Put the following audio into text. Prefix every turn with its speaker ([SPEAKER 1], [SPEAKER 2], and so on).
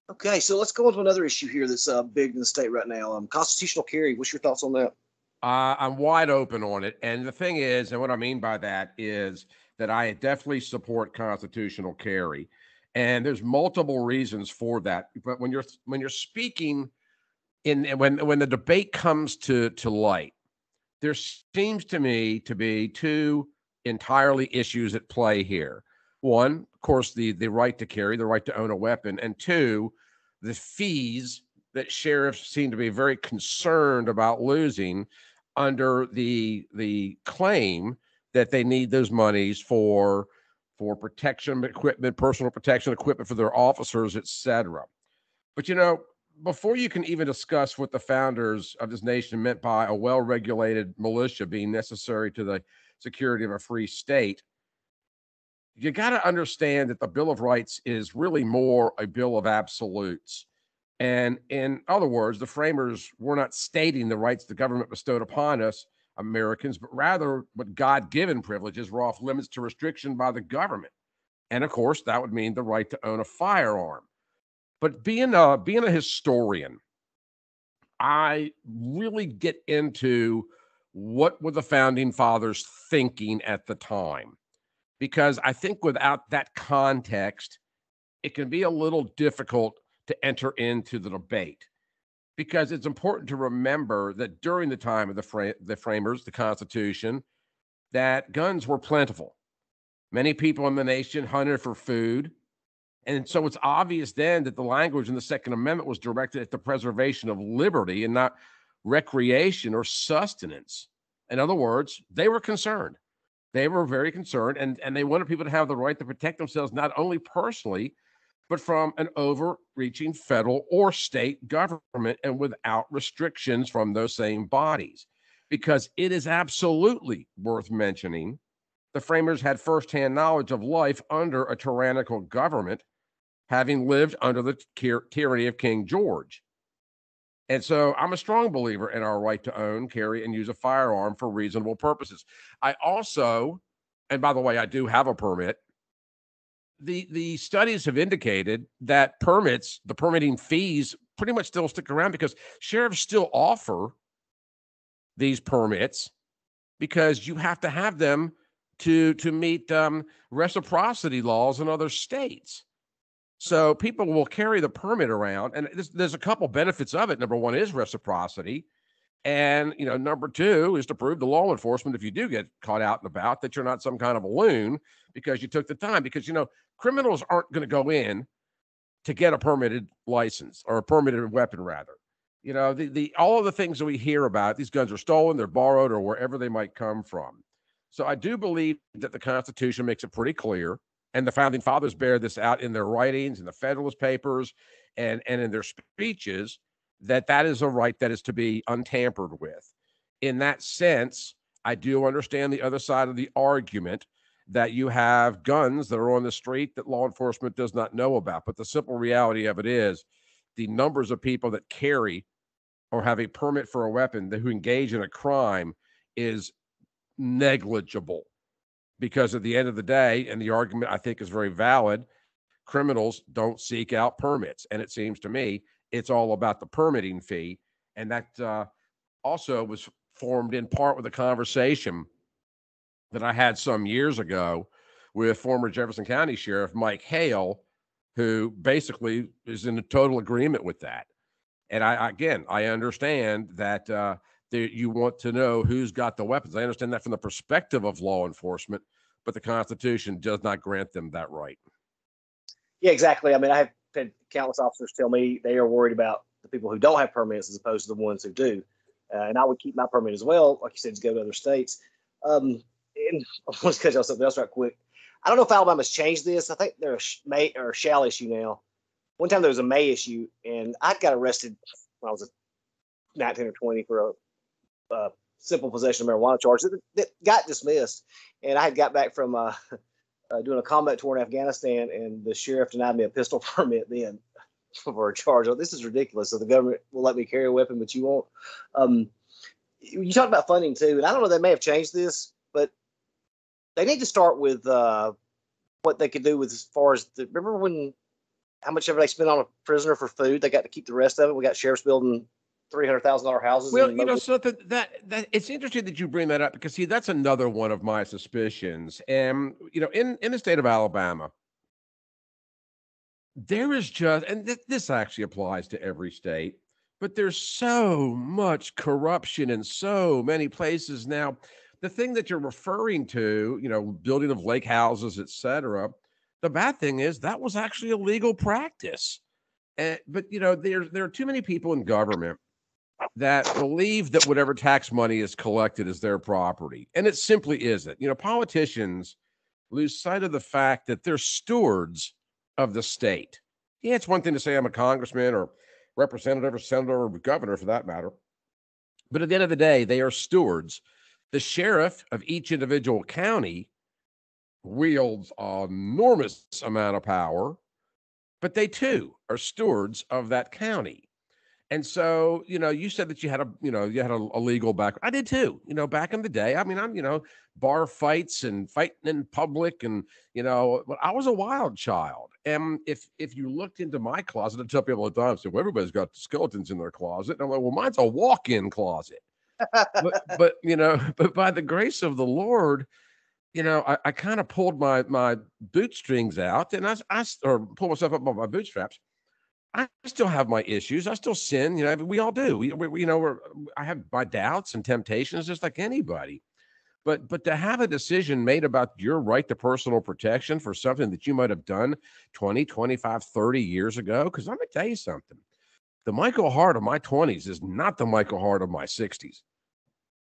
[SPEAKER 1] Okay, so let's go on to another issue here that's big in the state right now. Constitutional carry. What's your thoughts on that?
[SPEAKER 2] I'm wide open on it. And the thing is, and what I mean by that is that I definitely support constitutional carry. And there's multiple reasons for that. But when you're speaking when the debate comes to light, there seems to me to be two entirely issues at play here. One, of course, the right to carry, the right to own a weapon, and two, the fees that sheriffs seem to be very concerned about losing under the claim that they need those monies for protection equipment, personal protection equipment for their officers, etc. But before you can even discuss what the founders of this nation meant by a well-regulated militia being necessary to the security of a free state, you got to understand that the Bill of Rights is really more a bill of absolutes. And in other words, the framers were not stating the rights the government bestowed upon us, Americans, but rather what God given privileges were off limits to restriction by the government. And of course, that would mean the right to own a firearm. But being a historian, I really get into what were the founding fathers thinking at the time, because I think without that context, it can be a little difficult to enter into the debate. Because it's important to remember that during the time of the framers, the Constitution, that guns were plentiful. Many people in the nation hunted for food. And so it's obvious then that the language in the Second Amendment was directed at the preservation of liberty and not recreation or sustenance. In other words, they were concerned. They were very concerned, and they wanted people to have the right to protect themselves, not only personally, but from an overreaching federal or state government and without restrictions from those same bodies. Because it is absolutely worth mentioning the framers had firsthand knowledge of life under a tyrannical government, having lived under the tyranny of King George. And so I'm a strong believer in our right to own, carry, and use a firearm for reasonable purposes. I also, and by the way, I do have a permit. The studies have indicated that permits, the permitting fees, pretty much still stick around because sheriffs still offer these permits because you have to have them to meet reciprocity laws in other states. So people will carry the permit around, and there's a couple benefits of it. Number one is reciprocity, and number two is to prove to law enforcement, if you do get caught out and about, that you're not some kind of a loon because you took the time. Because criminals aren't going to go in to get a permitted license or a permitted weapon, rather. The all of the things that we hear about, these guns are stolen, they're borrowed, or wherever they might come from. So I do believe that the Constitution makes it pretty clear, and the founding fathers bear this out in their writings, in the Federalist Papers, and in their speeches, that is a right that is to be untampered with. In that sense, I do understand the other side of the argument that you have guns that are on the street that law enforcement does not know about. But the simple reality of it is the numbers of people that carry or have a permit for a weapon who engage in a crime is negligible. Because at the end of the day, and the argument I think is very valid, criminals don't seek out permits. And it seems to me it's all about the permitting fee. And that also was formed in part with a conversation that I had some years ago with former Jefferson County Sheriff Mike Hale, who basically is in a total agreement with that. And I understand that you want to know who's got the weapons. I understand that from the perspective of law enforcement, but the Constitution does not grant them that right.
[SPEAKER 1] Yeah, exactly. I mean, I have had countless officers tell me they are worried about the people who don't have permits as opposed to the ones who do. And I would keep my permit as well, like you said, to go to other states. And let's cut y'all something else right quick. I don't know if Alabama's changed this. I think they're a may or shall issue now. One time there was a may issue, and I got arrested when I was 19 or 20 for a simple possession of marijuana charge that got dismissed. And I had got back from doing a combat tour in Afghanistan, and the sheriff denied me a pistol permit then for a charge. Oh, this is ridiculous. So the government will let me carry a weapon, but you won't. You talked about funding too, and I don't know, they may have changed this, but they need to start with what they could do with as far as remember when how much ever they spend on a prisoner for food, they got to keep the rest of it. We got sheriffs building $300,000 houses.
[SPEAKER 2] Well,
[SPEAKER 1] in Mobile.
[SPEAKER 2] so that it's interesting that you bring that up because see, that's another one of my suspicions. And in the state of Alabama, there is just, and this actually applies to every state, but there's so much corruption in so many places now. The thing that you're referring to, building of lake houses, et cetera, the bad thing is that was actually a legal practice. But there are too many people in government that believe that whatever tax money is collected is their property, and it simply isn't. Politicians lose sight of the fact that they're stewards of the state. Yeah, it's one thing to say I'm a congressman or representative or senator or governor for that matter, but at the end of the day, they are stewards. The sheriff of each individual county wields an enormous amount of power, but they too are stewards of that county. And so, you said that you had a legal background. I did too, back in the day. I mean, I'm, bar fights and fighting in public and, but I was a wild child. And if you looked into my closet, I tell people all the time, so everybody's got skeletons in their closet. And I'm like, well, mine's a walk-in closet. but by the grace of the Lord, I kind of pulled my bootstrings out and or pulled myself up by my bootstraps. I still have my issues. I still sin. We all do. I have my doubts and temptations just like anybody. But to have a decision made about your right to personal protection for something that you might have done 20, 25, 30 years ago, because I'm going to tell you something. The Michael Hart of my 20s is not the Michael Hart of my 60s.